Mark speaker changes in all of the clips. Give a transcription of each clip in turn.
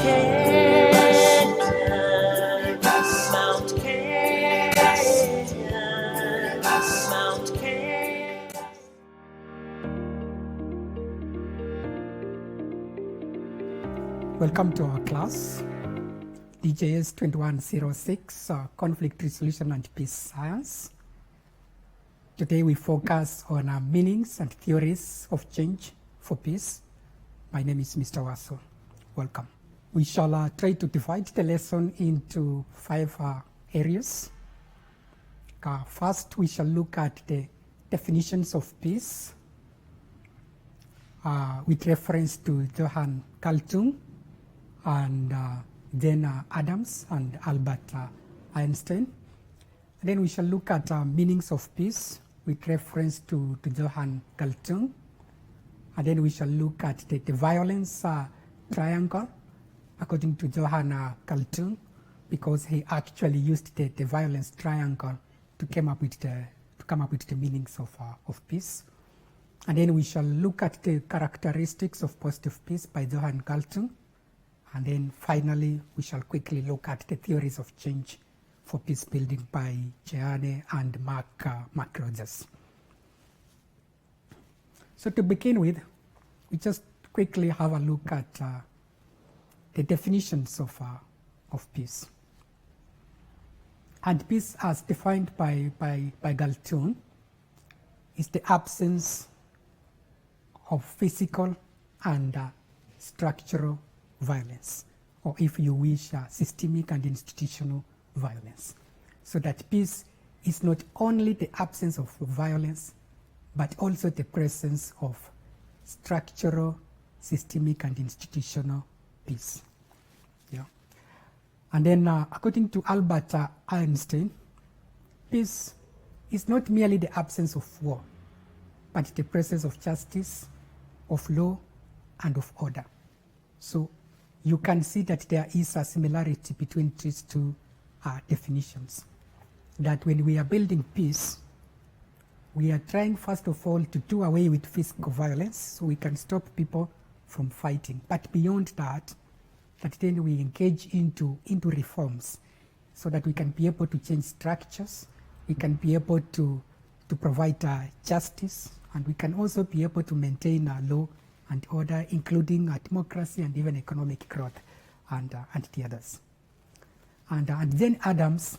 Speaker 1: Kenya, Mount Kenya, Mount Kenya.
Speaker 2: Welcome to our class, DJS 2106, Conflict Resolution and Peace Science. Today we focus on meanings and theories of change for peace. My name is Mr. Waso. Welcome. We shall try to divide the lesson into 5 areas. First, we shall look at the definitions of peace with reference to Johann Galtung and then Adams and Albert Einstein. And then we shall look at meanings of peace with reference to Johann Galtung. And then we shall look at the violence triangle according to Johann Galtung, because he actually used the violence triangle to come up with the meanings of peace. And then we shall look at the characteristics of positive peace by Johann Galtung. And then finally, we shall quickly look at the theories of change for peace building by Jeanne and Mark Rogers. So to begin with, we just quickly have a look at the definitions of peace. And peace, as defined by Galtung, is the absence of physical and structural violence, or if you wish, systemic and institutional violence. So that peace is not only the absence of violence, but also the presence of structural, systemic, and institutional peace. Yeah. And then, according to Albert Einstein, peace is not merely the absence of war, but the presence of justice, of law, and of order. So you can see that there is a similarity between these two definitions. That when we are building peace, we are trying first of all to do away with physical violence so we can stop people from fighting. But beyond that then we engage into reforms so that we can be able to change structures, we can be able to provide justice, and we can also be able to maintain law and order, including democracy and even economic growth and the others. And then Adams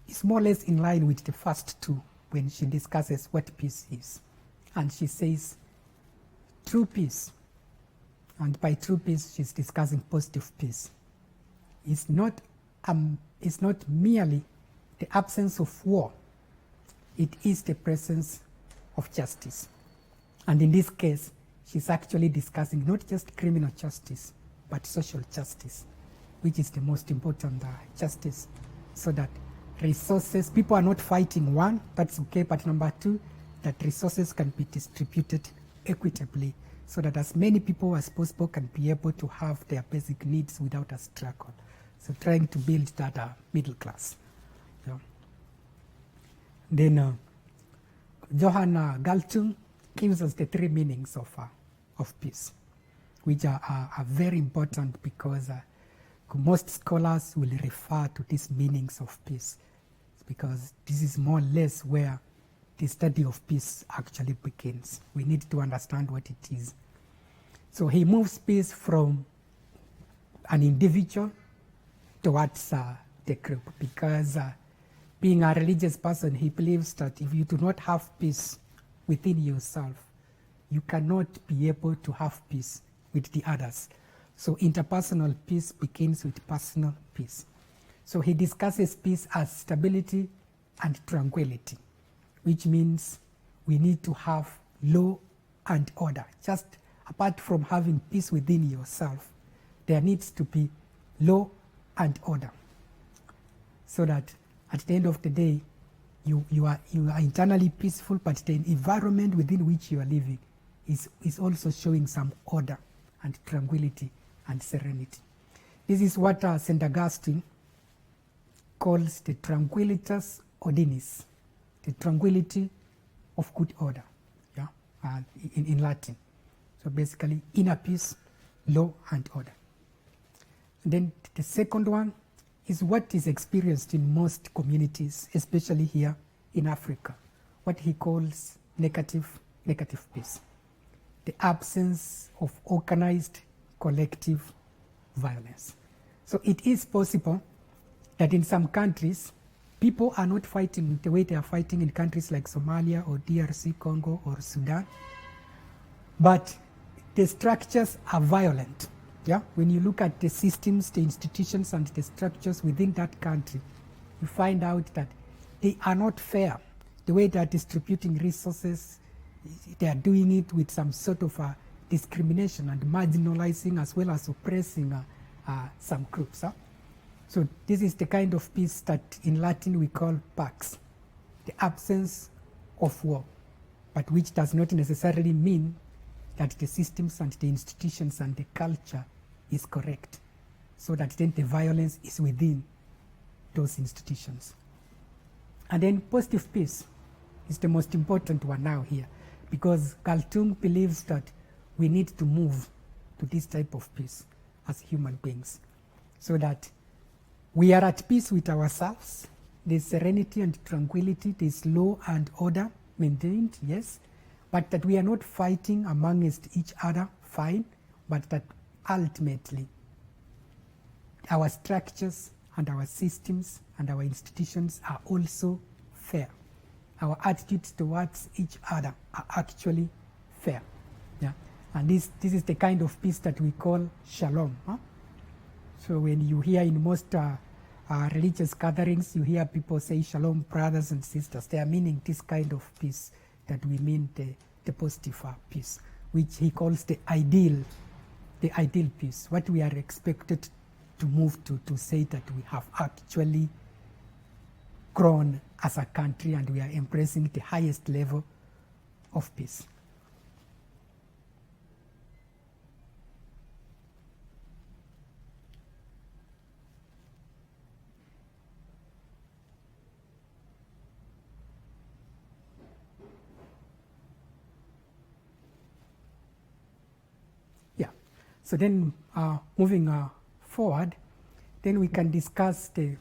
Speaker 2: is more or less in line with the first two when she discusses what peace is. And she says true peace, and by true peace she's discussing positive peace, is not merely the absence of war, it is the presence of justice. And in this case, she's actually discussing not just criminal justice, but social justice, which is the most important justice, so that resources, people are not fighting one, that's okay, but number two, that resources can be distributed equitably, so that as many people as possible can be able to have their basic needs without a struggle. So trying to build that middle class. Yeah. Then Johann Galtung gives us the 3 meanings of peace, which are very important because most scholars will refer to these meanings of peace, because this is more or less where the study of peace actually begins. We need to understand what it is. So he moves peace from an individual towards the group, because being a religious person, he believes that if you do not have peace within yourself, you cannot be able to have peace with the others. So interpersonal peace begins with personal peace. So he discusses peace as stability and tranquility, which means we need to have law and order. Just apart from having peace within yourself, there needs to be law and order, so that at the end of the day, you are internally peaceful, but the environment within which you are living is also showing some order and tranquility and serenity. This is what St. Augustine calls the tranquillitas ordinis, the tranquility of good order, yeah, in Latin. So basically, inner peace, law and order. Then the second one is what is experienced in most communities, especially here in Africa, what he calls negative peace. The absence of organized collective violence. So it is possible that in some countries, people are not fighting the way they are fighting in countries like Somalia or DRC Congo or Sudan, but the structures are violent. Yeah, when you look at the systems, the institutions, and the structures within that country, you find out that they are not fair. The way they are distributing resources, they are doing it with some sort of discrimination and marginalizing as well as oppressing some groups. So this is the kind of peace that in Latin we call pax, the absence of war, but which does not necessarily mean that the systems and the institutions and the culture is correct, so that then the violence is within those institutions. And then positive peace is the most important one now here, because Galtung believes that we need to move to this type of peace as human beings, so that we are at peace with ourselves, there's serenity and tranquility, there's law and order maintained, yes, but that we are not fighting amongst each other, fine, but that ultimately our structures and our systems and our institutions are also fair. Our attitudes towards each other are actually fair. Yeah? And this is the kind of peace that we call shalom. So when you hear in most religious gatherings, you hear people say shalom, brothers and sisters. They are meaning this kind of peace that we mean the positive peace, which he calls the ideal peace, what we are expected to move to say that we have actually grown as a country and we are embracing the highest level of peace. So then moving forward, then we can discuss the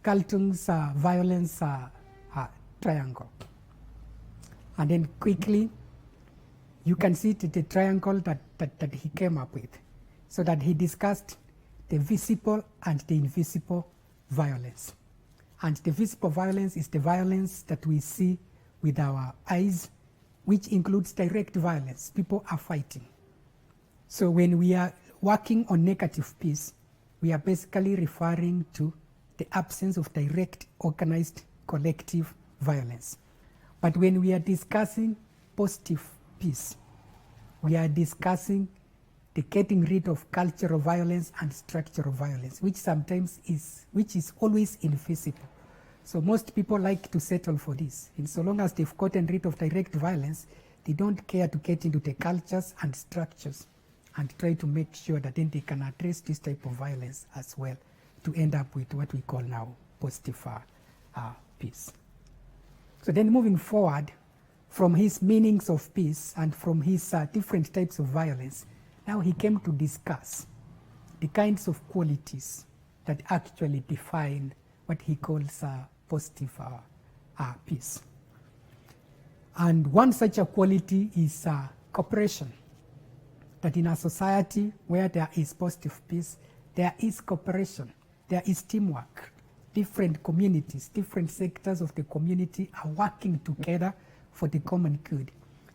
Speaker 2: Galtung's violence triangle. And then quickly, you can see the triangle that he came up with, so that he discussed the visible and the invisible violence. And the visible violence is the violence that we see with our eyes, which includes direct violence. People are fighting. So when we are working on negative peace, we are basically referring to the absence of direct, organized, collective violence. But when we are discussing positive peace, we are discussing the getting rid of cultural violence and structural violence, which is always invisible. So most people like to settle for this. And so long as they've gotten rid of direct violence, they don't care to get into the cultures and structures and try to make sure that then they can address this type of violence as well to end up with what we call now positive peace. So then moving forward from his meanings of peace and from his different types of violence, now he came to discuss the kinds of qualities that actually define what he calls positive peace. And one such a quality is cooperation. That in a society where there is positive peace, there is cooperation, there is teamwork. Different communities, different sectors of the community are working together for the common good,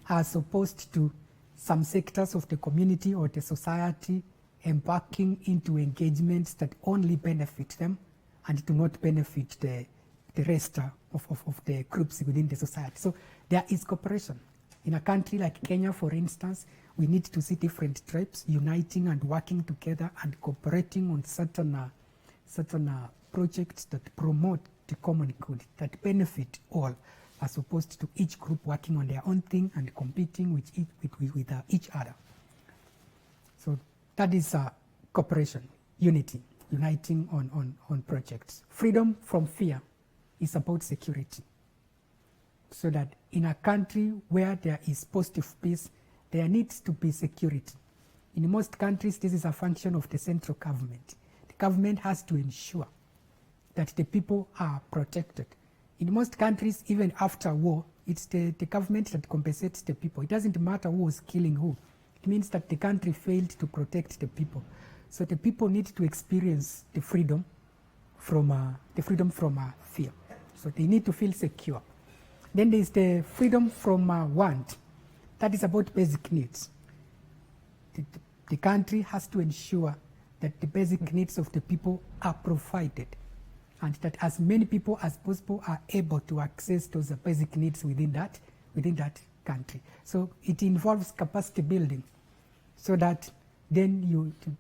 Speaker 2: as opposed to some sectors of the community or the society embarking into engagements that only benefit them and do not benefit the rest of the groups within the society. So there is cooperation. In a country like Kenya, for instance, we need to see different tribes uniting and working together and cooperating on certain projects that promote the common good, that benefit all, as opposed to each group working on their own thing and competing with each other. So that is cooperation, unity, uniting on projects. Freedom from fear is about security. So that in a country where there is positive peace, there needs to be security. In most countries, this is a function of the central government. the government has to ensure that the people are protected. In most countries, even after war, it's the government that compensates the people. It doesn't matter who was killing who. It means that the country failed to protect the people. So the people need to experience the freedom from fear. So they need to feel secure. Then there's the freedom from want. That is about basic needs. The country has to ensure that the basic needs of the people are provided, and that as many people as possible are able to access those basic needs within that country. So it involves capacity building, so that then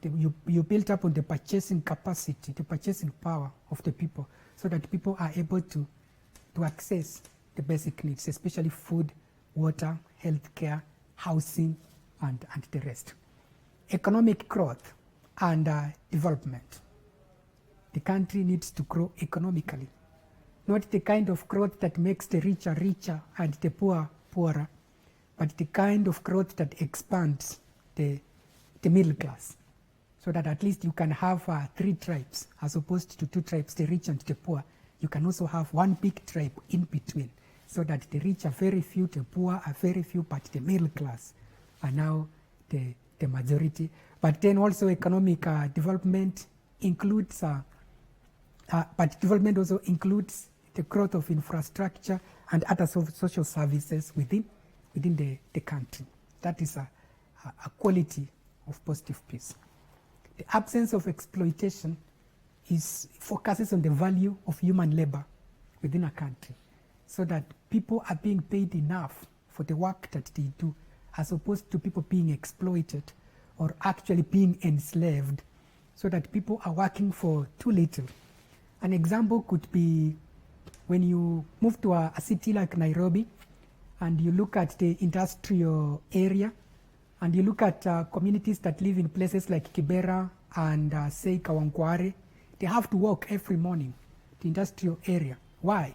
Speaker 2: you build up on the purchasing capacity, the purchasing power of the people, so that people are able to access the basic needs, especially food, water, healthcare, housing, and the rest. Economic growth and development. The country needs to grow economically, not the kind of growth that makes the richer richer and the poor poorer, but the kind of growth that expands the middle class, so that at least you can have 3 tribes as opposed to 2 tribes, the rich and the poor. You can also have one big tribe in between, so that the rich are very few, the poor are very few, but the middle class are now the majority. But then also economic development includes, but development also includes the growth of infrastructure and other social services within the country. That is a quality of positive peace. The absence of exploitation focuses on the value of human labor within a country, so that people are being paid enough for the work that they do, as opposed to people being exploited or actually being enslaved, so that people are working for too little. An example could be when you move to a city like Nairobi and you look at the industrial area, and you look at communities that live in places like Kibera and say Kawangware, they have to walk every morning to the industrial area. Why?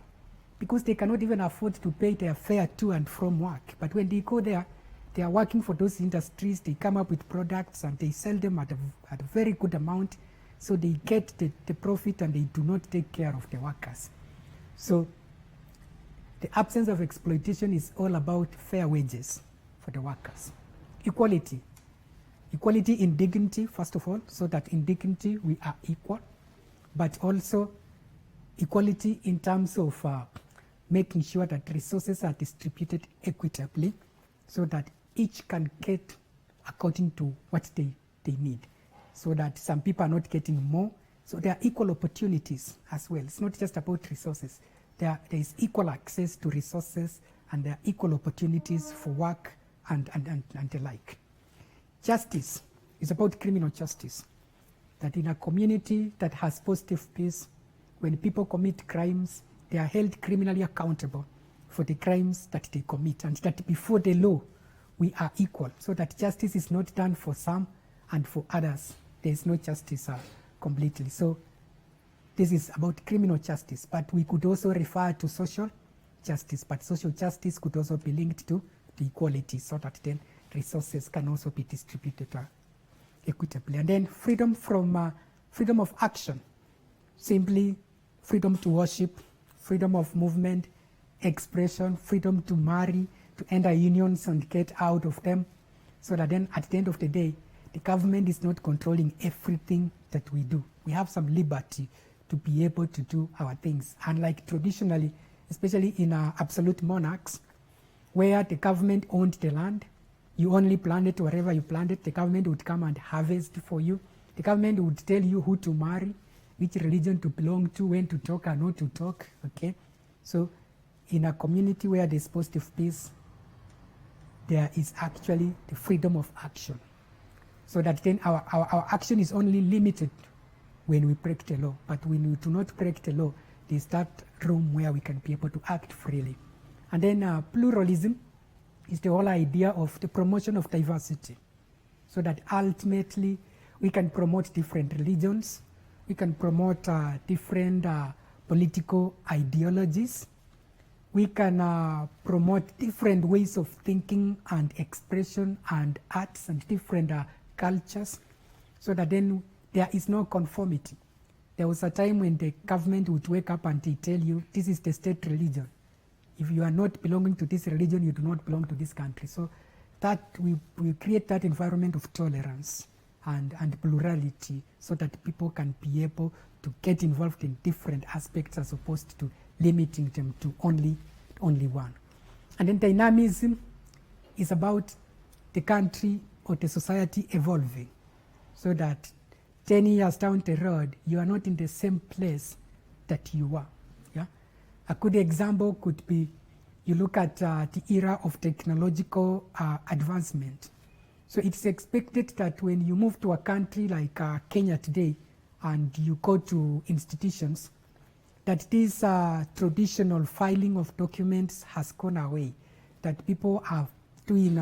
Speaker 2: Because they cannot even afford to pay their fare to and from work. But when they go there, they are working for those industries, they come up with products and they sell them at a very good amount, so they get the profit and they do not take care of the workers. So the absence of exploitation is all about fair wages for the workers. Equality. Equality in dignity, first of all, so that in dignity we are equal, but also equality in terms of making sure that resources are distributed equitably, so that each can get according to what they need, so that some people are not getting more. So there are equal opportunities as well. It's not just about resources. There is equal access to resources, and there are equal opportunities for work and the like. Justice is about criminal justice, that in a community that has positive peace, when people commit crimes, they are held criminally accountable for the crimes that they commit, and that before the law, we are equal, so that justice is not done for some and for others. There is no justice completely. So this is about criminal justice, but we could also refer to social justice, but social justice could also be linked to the equality, so that then resources can also be distributed equitably. And then freedom from freedom of action, simply freedom to worship, freedom of movement, expression, freedom to marry, to enter unions and get out of them, so that then at the end of the day, the government is not controlling everything that we do. We have some liberty to be able to do our things. Unlike traditionally, especially in absolute monarchs, where the government owned the land, you only plant it wherever you plant it, the government would come and harvest for you. The government would tell you who to marry, which religion to belong to, when to talk and not to talk, okay? So in a community where there's positive peace, there is actually the freedom of action. So that then our action is only limited when we break the law. But when we do not break the law, there's that room where we can be able to act freely. And then pluralism is the whole idea of the promotion of diversity, so that ultimately we can promote different religions, we can promote different political ideologies, we can promote different ways of thinking and expression and arts and different cultures, so that then there is no conformity. There was a time when the government would wake up and they tell you, this is the state religion. If you are not belonging to this religion, you do not belong to this country. So that we create that environment of tolerance and plurality so that people can be able to get involved in different aspects as opposed to limiting them to only one. And then dynamism is about the country or the society evolving so that 10 years down the road, you are not in the same place that you were. Yeah? A good example could be, you look at the era of technological advancement. So it's expected that when you move to a country like Kenya today and you go to institutions, that this traditional filing of documents has gone away, that people are doing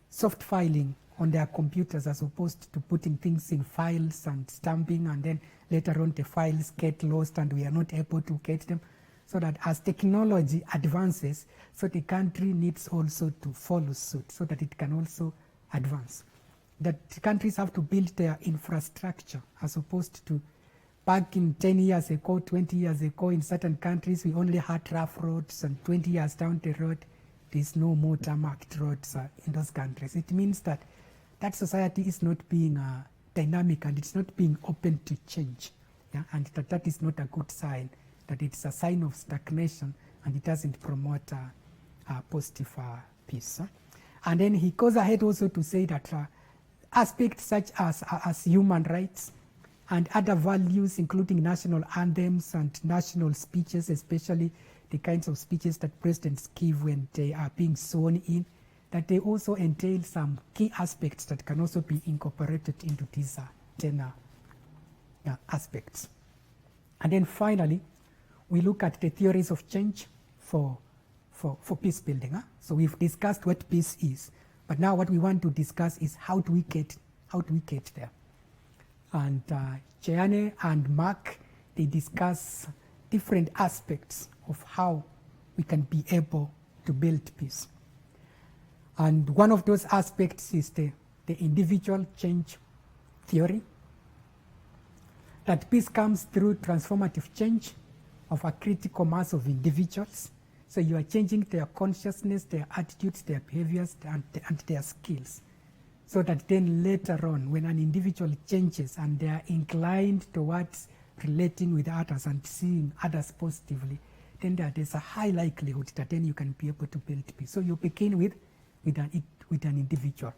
Speaker 2: soft filing on their computers as opposed to putting things in files and stamping, and then later on the files get lost and we are not able to get them. So that as technology advances, so the country needs also to follow suit so that it can also advance. That countries have to build their infrastructure as opposed to back in 10 years ago, 20 years ago, in certain countries, we only had rough roads, and 20 years down the road, there's no more tarmacked roads in those countries. It means that that society is not being dynamic and it's not being open to change. Yeah? And that is not a good sign, that it's a sign of stagnation and it doesn't promote positive peace. And then he goes ahead also to say that aspects such as human rights and other values, including national anthems and national speeches, especially the kinds of speeches that presidents give when they are being sworn in, that they also entail some key aspects that can also be incorporated into these 10 aspects. And then finally, we look at the theories of change for peace building. So we've discussed what peace is, but now what we want to discuss is how do we get there. And Jeanne and Mark, they discuss different aspects of how we can be able to build peace. And one of those aspects is the individual change theory, that peace comes through transformative change of a critical mass of individuals. So you are changing their consciousness, their attitudes, their behaviors, and their skills. So that then later on, when an individual changes and they are inclined towards relating with others and seeing others positively, then there's a high likelihood that then you can be able to build peace. So you begin with an individual.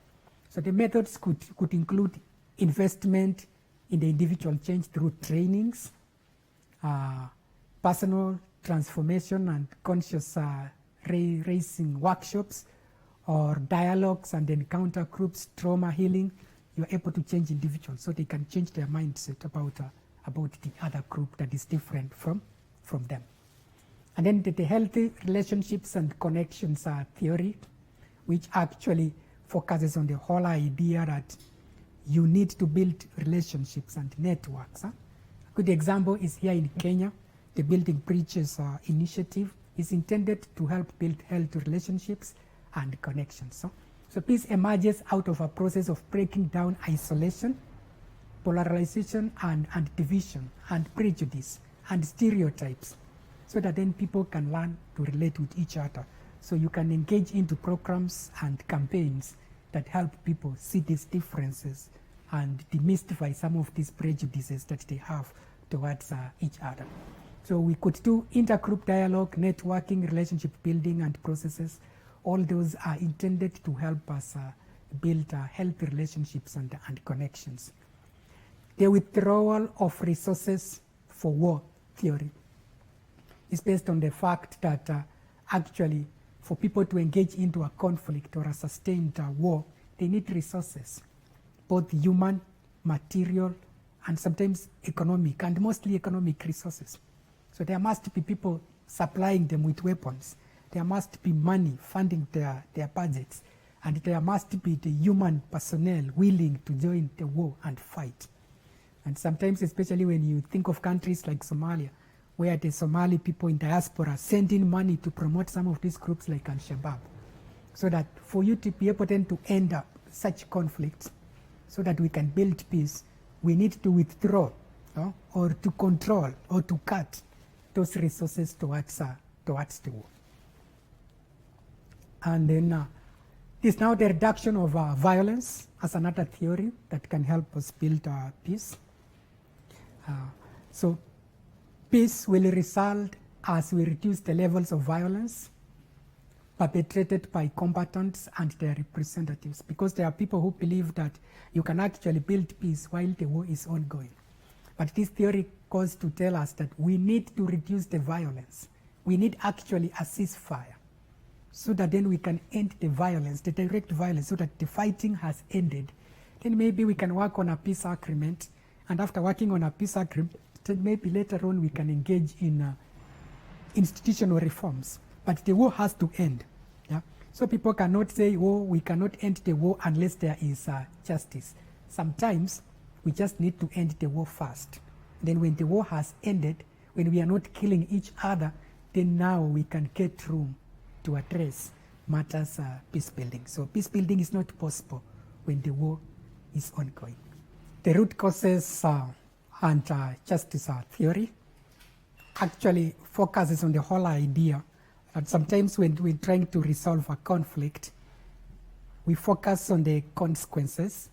Speaker 2: So the methods could include investment in the individual change through trainings, personal transformation and conscious raising workshops, or dialogues and encounter groups, trauma healing. You're able to change individuals so they can change their mindset about the other group that is different from them. And then the healthy relationships and connections theory, which actually focuses on the whole idea that you need to build relationships and networks. A good example is here in Kenya. The Building Bridges initiative is intended to help build healthy relationships and connections. So peace emerges out of a process of breaking down isolation, polarization, and division, and prejudice, and stereotypes, so that then people can learn to relate with each other. So you can engage into programs and campaigns that help people see these differences and demystify some of these prejudices that they have towards each other. So we could do intergroup dialogue, networking, relationship building, and processes. All those are intended to help us build healthy relationships and connections. The withdrawal of resources for war theory is based on the fact that actually for people to engage into a conflict or a sustained war, they need resources, both human, material, and sometimes economic, and mostly economic resources. So there must be people supplying them with weapons. There must be money funding their budgets, and there must be the human personnel willing to join the war and fight. And sometimes, especially when you think of countries like Somalia, where the Somali people in diaspora send in money to promote some of these groups like Al-Shabaab, so that for you to be able then to end up such conflicts, so that we can build peace, we need to withdraw or to control or to cut those resources towards the war. And then there's now the reduction of violence as another theory that can help us build peace. So peace will result as we reduce the levels of violence perpetrated by combatants and their representatives, because there are people who believe that you can actually build peace while the war is ongoing. But this theory goes to tell us that we need to reduce the violence. We need actually a ceasefire so that then we can end the violence, the direct violence, so that the fighting has ended. Then maybe we can work on a peace agreement, and after working on a peace agreement, then maybe later on we can engage in institutional reforms. But the war has to end. Yeah? So people cannot say, oh, we cannot end the war unless there is justice. Sometimes we just need to end the war first. Then when the war has ended, when we are not killing each other, then now we can get room to address matters peace building. So peace building is not possible when the war is ongoing. The root causes and justice theory actually focuses on the whole idea that sometimes when we're trying to resolve a conflict, we focus on the consequences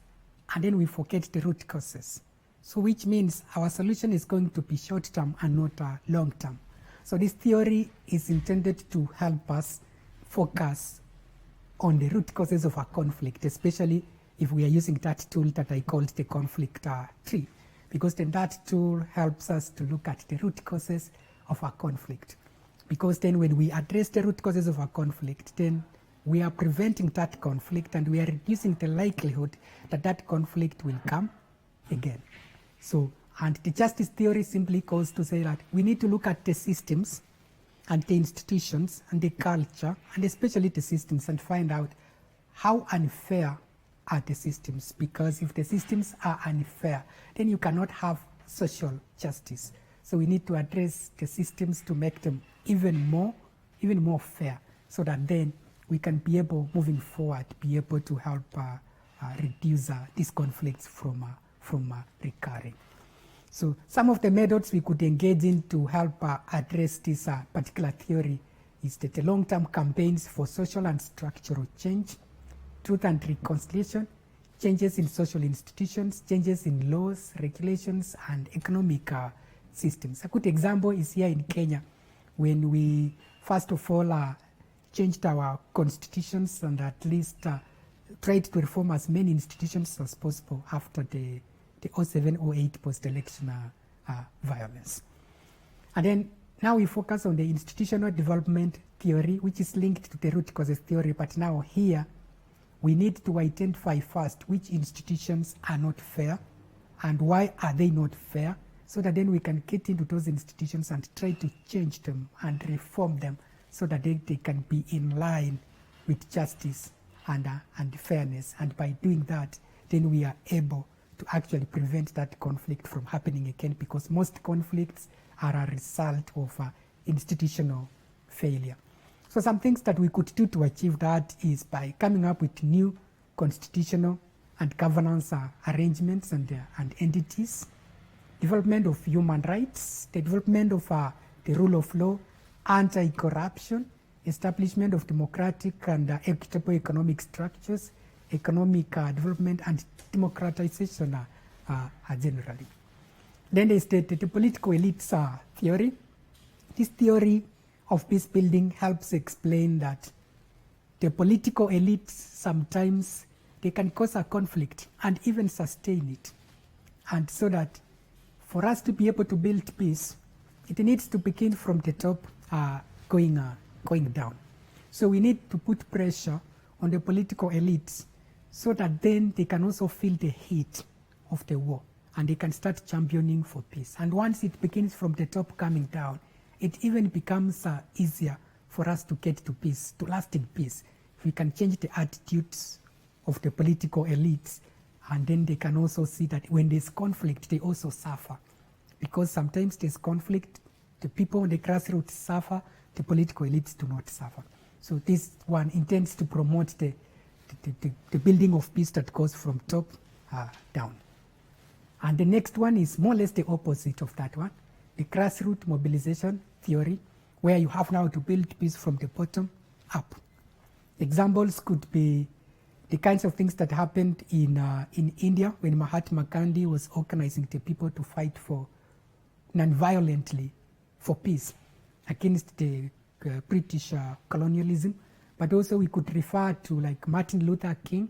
Speaker 2: and then we forget the root causes. So which means our solution is going to be short-term and not long-term. So this theory is intended to help us focus on the root causes of a conflict, especially if we are using that tool that I called the conflict tree, because then that tool helps us to look at the root causes of a conflict. Because then when we address the root causes of a conflict, then we are preventing that conflict and we are reducing the likelihood that that conflict will come again. So, and the justice theory simply goes to say that we need to look at the systems and the institutions and the culture, and especially the systems, and find out how unfair are the systems. Because if the systems are unfair, then you cannot have social justice. So we need to address the systems to make them even more fair, so that then we can be able, moving forward, be able to help reduce these conflicts from recurring. So some of the methods we could engage in to help address this particular theory is that the long-term campaigns for social and structural change, truth and reconciliation, changes in social institutions, changes in laws, regulations, and economic systems. A good example is here in Kenya, when we first of all changed our constitutions and at least tried to reform as many institutions as possible after the 07-08 post-election violence. And then now we focus on the institutional development theory, which is linked to the root causes theory. But now here, we need to identify first which institutions are not fair and why are they not fair, so that then we can get into those institutions and try to change them and reform them so that they can be in line with justice and fairness. And by doing that, then we are able to actually prevent that conflict from happening again, because most conflicts are a result of institutional failure. So some things that we could do to achieve that is by coming up with new constitutional and governance arrangements and entities, development of human rights, the development of the rule of law, anti-corruption, establishment of democratic and equitable economic structures, economic development, and democratization generally. Then there's the political elites theory. This theory of peace building helps explain that the political elites sometimes they can cause a conflict and even sustain it. And so that for us to be able to build peace, it needs to begin from the top going down. So we need to put pressure on the political elites so that then they can also feel the heat of the war and they can start championing for peace. And once it begins from the top coming down, it even becomes easier for us to get to peace, to lasting peace. If we can change the attitudes of the political elites, and then they can also see that when there's conflict, they also suffer. Because sometimes there's conflict, the people on the grassroots suffer, the political elites do not suffer. So this one intends to promote the building of peace that goes from top down. And the next one is more or less the opposite of that one, the grassroots mobilization theory, where you have now to build peace from the bottom up. Examples could be the kinds of things that happened in India when Mahatma Gandhi was organizing the people to fight for non-violently for peace against the British colonialism. But also we could refer to like Martin Luther King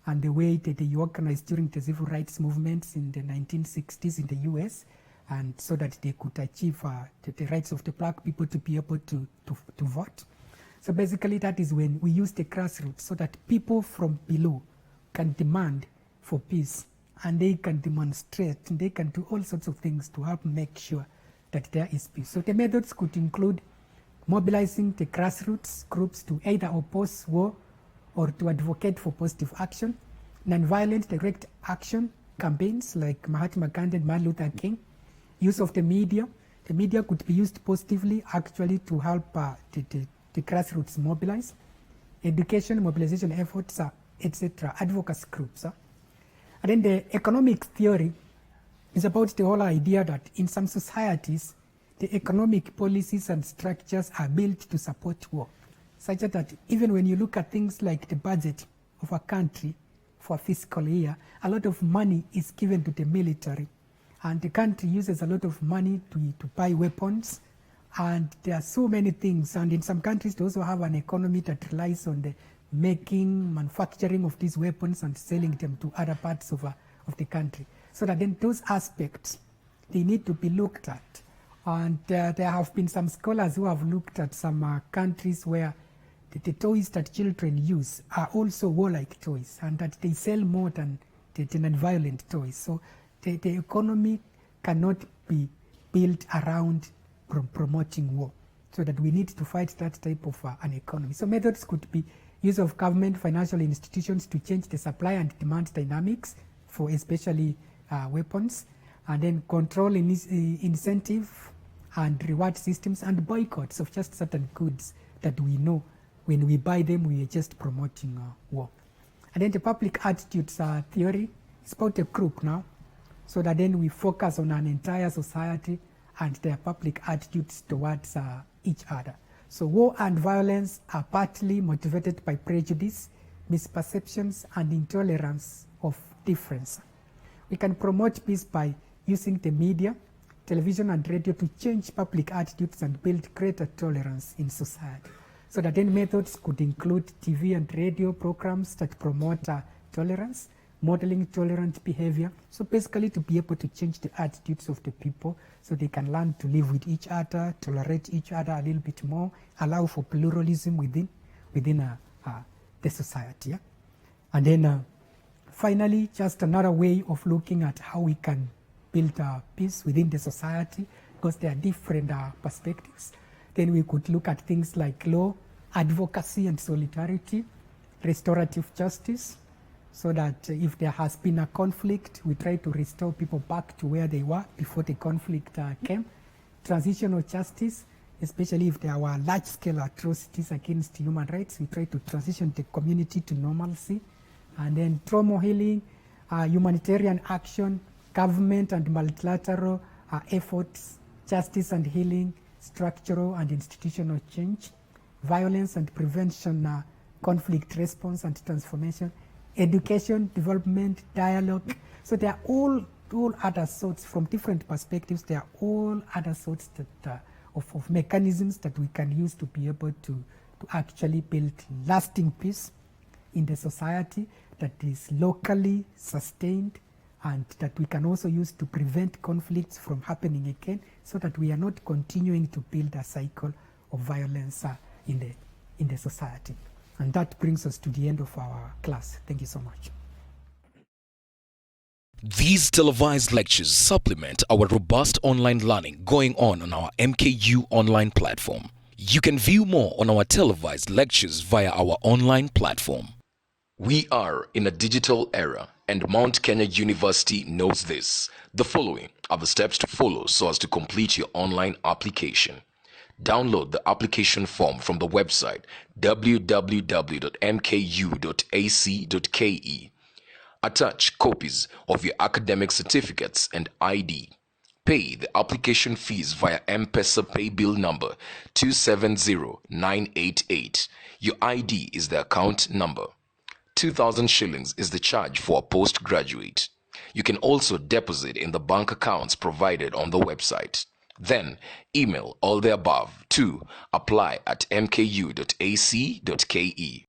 Speaker 2: and the way that they organized during the civil rights movements in the 1960s in the US, and so that they could achieve the rights of the black people to be able to vote. So basically that is when we use the grassroots so that people from below can demand for peace, and they can demonstrate, and they can do all sorts of things to help make sure that there is peace. So the methods could include mobilizing the grassroots groups to either oppose war or to advocate for positive action, nonviolent direct action campaigns like Mahatma Gandhi and Martin Luther King, use of the media. The media could be used positively actually to help the grassroots mobilize, education, mobilization efforts, etc., advocacy groups. And then the economic theory is about the whole idea that in some societies, the economic policies and structures are built to support war, such that even when you look at things like the budget of a country for a fiscal year, a lot of money is given to the military, and the country uses a lot of money to buy weapons. And there are so many things, and in some countries they also have an economy that relies on the manufacturing of these weapons and selling them to other parts of the country. So that then those aspects, they need to be looked at. And there have been some scholars who have looked at some countries where the toys that children use are also warlike toys, and that they sell more than the non-violent toys. So the economy cannot be built around promoting war, so that we need to fight that type of an economy. So methods could be use of government financial institutions to change the supply and demand dynamics for especially weapons, and then control incentive and reward systems and boycotts of just certain goods that we know when we buy them we are just promoting war. And then the public attitudes theory is about a group now, so that then we focus on an entire society and their public attitudes towards each other. So war and violence are partly motivated by prejudice, misperceptions, and intolerance of difference. We can promote peace by using the media, television and radio to change public attitudes and build greater tolerance in society. So that then methods could include TV and radio programs that promote tolerance, modeling tolerant behavior. So basically to be able to change the attitudes of the people so they can learn to live with each other, tolerate each other a little bit more, allow for pluralism within the society. Yeah? And then finally, just another way of looking at how we can build peace within the society, because there are different perspectives. Then we could look at things like law, advocacy and solidarity, restorative justice, so that if there has been a conflict, we try to restore people back to where they were before the conflict came. Transitional justice, especially if there were large-scale atrocities against human rights, we try to transition the community to normalcy. And then trauma healing, humanitarian action, government and multilateral efforts, justice and healing, structural and institutional change, violence and prevention, conflict response and transformation, education, development, dialogue. So they are all other sorts from different perspectives. There are all other sorts that, of mechanisms that we can use to be able to actually build lasting peace in the society that is locally sustained, and that we can also use to prevent conflicts from happening again, so that we are not continuing to build a cycle of violence in the society. And that brings us to the end of our class. Thank you so much.
Speaker 3: These televised lectures supplement our robust online learning going on our MKU online platform. You can view more on our televised lectures via our online platform. We are in a digital era, and Mount Kenya University knows this. The following are the steps to follow so as to complete your online application. Download the application form from the website www.mku.ac.ke. Attach copies of your academic certificates and ID. Pay the application fees via M-Pesa pay bill number 270988. Your ID is the account number. 2,000 shillings is the charge for a postgraduate. You can also deposit in the bank accounts provided on the website. Then email all the above to apply@mku.ac.ke.